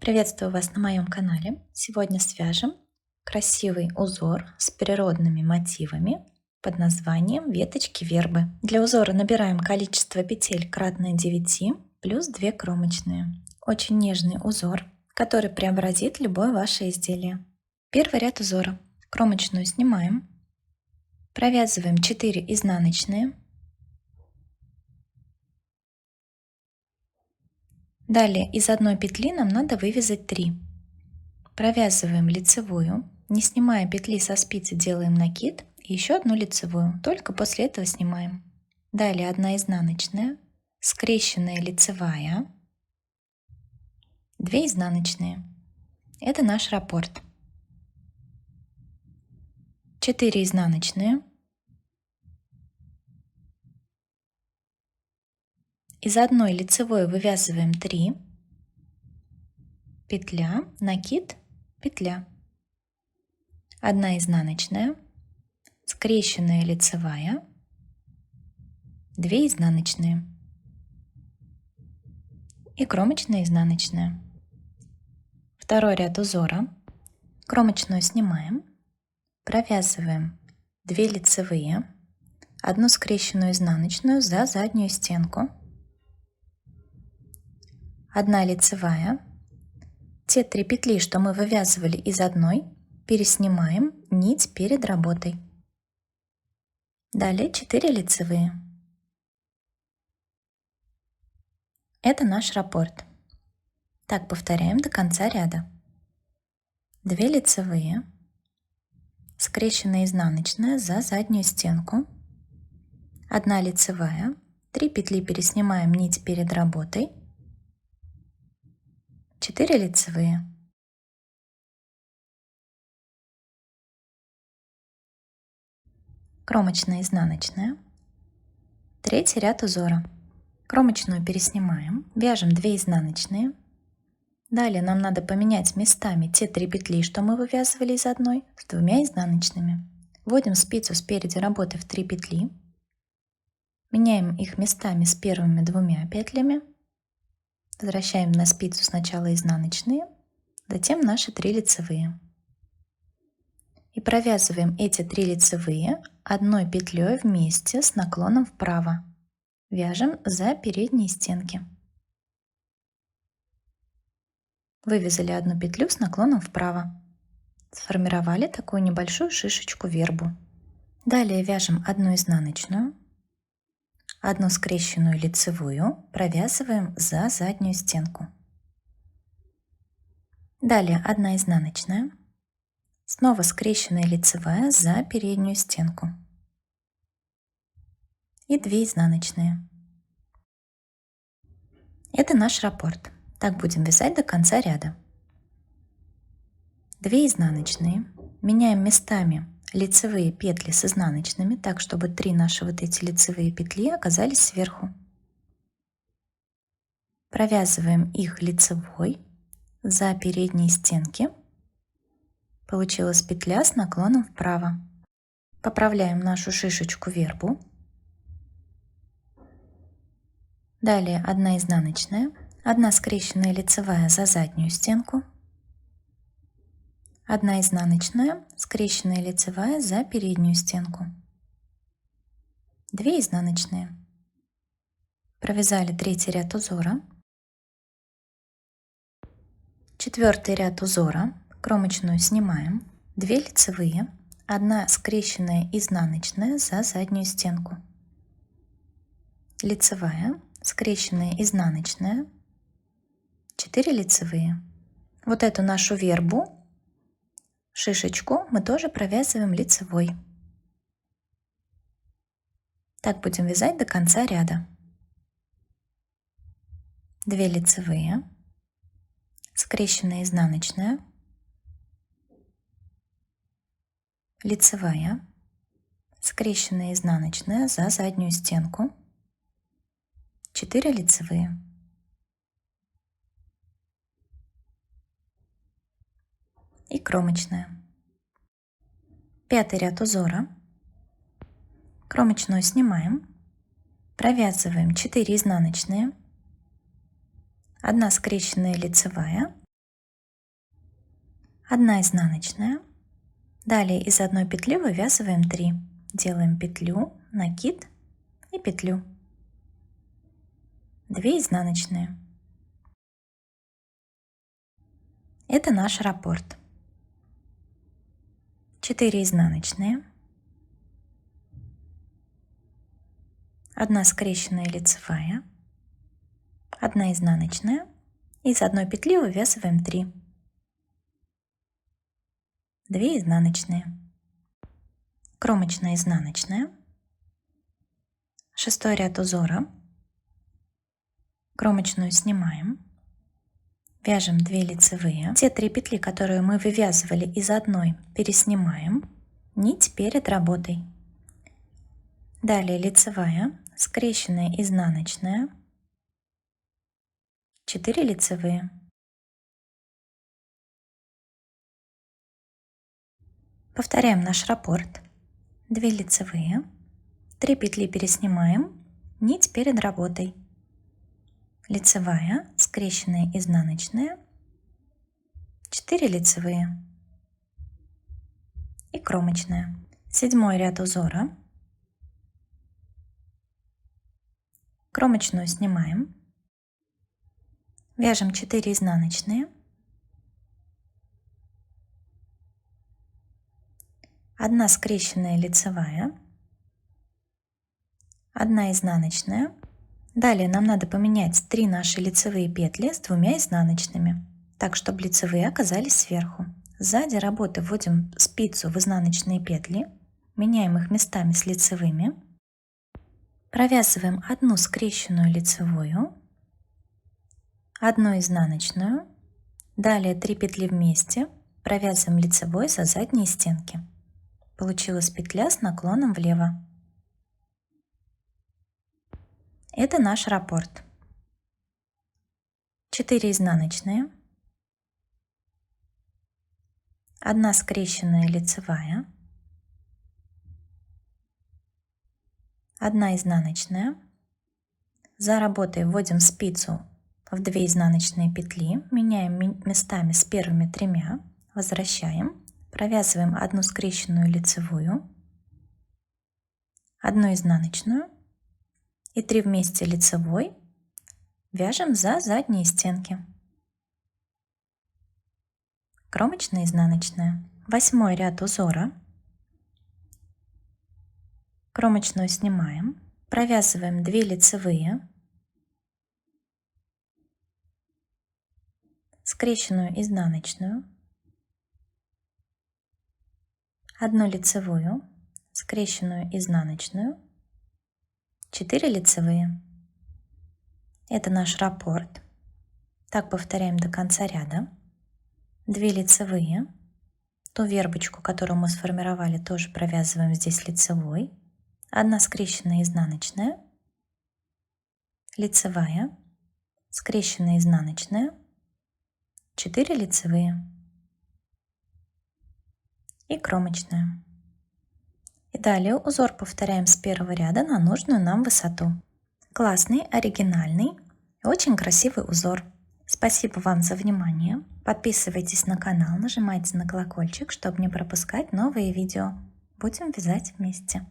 Приветствую вас на моем канале. Сегодня свяжем красивый узор с природными мотивами под названием веточки вербы. Для узора набираем количество петель кратное 9 плюс 2 кромочные. Очень нежный узор, который преобразит любое ваше изделие. Первый ряд узора. Кромочную снимаем, провязываем 4 изнаночные. Далее из одной петли нам надо вывязать 3. Провязываем лицевую, не снимая петли со спицы, делаем накид и еще одну лицевую, только после этого снимаем. Далее 1 изнаночная, скрещенная лицевая, 2 изнаночные. Это наш раппорт. 4 изнаночные. Из одной лицевой вывязываем 3, петля, накид, петля, 1 изнаночная, скрещенная лицевая, 2 изнаночные и кромочная изнаночная. Второй ряд узора. Кромочную снимаем, провязываем 2 лицевые, 1 скрещенную изнаночную за заднюю стенку, 1 лицевая. Те 3 петли, что мы вывязывали из одной, переснимаем нить перед работой. Далее 4 лицевые. Это наш раппорт. Так повторяем до конца ряда. 2 лицевые, скрещенная изнаночная за заднюю стенку, 1 лицевая, 3 петли переснимаем нить перед работой, 4 лицевые. Кромочная изнаночная. Третий ряд узора. Кромочную переснимаем, вяжем 2 изнаночные. Далее нам надо поменять местами те 3 петли, что мы вывязывали из одной, с 2 изнаночными. Вводим спицу спереди работы в 3 петли. Меняем их местами с первыми 2 петлями. Возвращаем на спицу сначала изнаночные, затем наши 3 лицевые. И провязываем эти 3 лицевые одной петлей вместе с наклоном вправо. Вяжем за передние стенки. Вывязали 1 петлю с наклоном вправо. Сформировали такую небольшую шишечку вербу. Далее вяжем 1 изнаночную, 1 скрещенную лицевую, провязываем за заднюю стенку. Далее 1 изнаночная, снова скрещенная лицевая за переднюю стенку и 2 изнаночные. Это наш раппорт. Так будем вязать до конца ряда. 2 изнаночные, меняем местами лицевые петли с изнаночными, так чтобы 3 наши вот эти лицевые петли оказались сверху. Провязываем их лицевой за передние стенки. Получилась петля с наклоном вправо. Поправляем нашу шишечку вербу. Далее 1 изнаночная, 1 скрещенная лицевая за заднюю стенку, 1 изнаночная, скрещенная лицевая за переднюю стенку, 2 изнаночные. Провязали 3-й ряд узора. 4-й ряд узора. Кромочную снимаем, 2 лицевые, 1 скрещенная изнаночная за заднюю стенку, лицевая, скрещенная изнаночная, 4 лицевые. Вот эту нашу вербу, шишечку, мы тоже провязываем лицевой. Так будем вязать до конца ряда. 2 лицевые, скрещенная изнаночная, лицевая, скрещенная изнаночная за заднюю стенку, 4 лицевые. И кромочная. 5-й ряд узора. Кромочную снимаем, провязываем 4 изнаночные, 1 скрещенная лицевая, 1 изнаночная. Далее из одной петли вывязываем 3. Делаем петлю, накид и петлю. 2 изнаночные. Это наш раппорт. 4 изнаночные. 1 скрещенная лицевая. 1 изнаночная. Из одной петли вывязываем 3. 2 изнаночные. Кромочная изнаночная. 6 ряд узора. Кромочную снимаем. Вяжем 2 лицевые. Те 3 петли, которые мы вывязывали из одной, переснимаем. Нить перед работой. Далее лицевая, скрещенная изнаночная. 4 лицевые. Повторяем наш раппорт. 2 лицевые. 3 петли переснимаем. Нить перед работой. Лицевая, скрещенная изнаночная, 4 лицевые и кромочная. 7 ряд узора. Кромочную снимаем. Вяжем 4 изнаночные. 1 скрещенная лицевая. 1 изнаночная. Далее нам надо поменять 3 наши лицевые петли с 2 изнаночными, так чтобы лицевые оказались сверху. Сзади работы вводим спицу в изнаночные петли, меняем их местами с лицевыми, провязываем 1 скрещенную лицевую, 1 изнаночную, далее 3 петли вместе, провязываем лицевой за задние стенки. Получилась петля с наклоном влево. Это наш раппорт. 4 изнаночные, 1 скрещенная лицевая, 1 изнаночная. За работой вводим спицу в 2 изнаночные петли, меняем местами с первыми 3, возвращаем, провязываем 1 скрещенную лицевую, 1 изнаночную и 3 вместе лицевой, вяжем за задние стенки. Кромочная изнаночная. 8 ряд узора. Кромочную снимаем, провязываем 2 лицевые, скрещенную изнаночную, 1 лицевую, скрещенную изнаночную, 4 лицевые. Это наш раппорт. Так повторяем до конца ряда. 2 лицевые. Ту вербочку, которую мы сформировали, тоже провязываем здесь лицевой. 1 скрещенная изнаночная, лицевая, скрещенная изнаночная, 4 лицевые и кромочная. И далее узор повторяем с первого ряда на нужную нам высоту. Классный, оригинальный и очень красивый узор. Спасибо вам за внимание. Подписывайтесь на канал, нажимайте на колокольчик, чтобы не пропускать новые видео. Будем вязать вместе.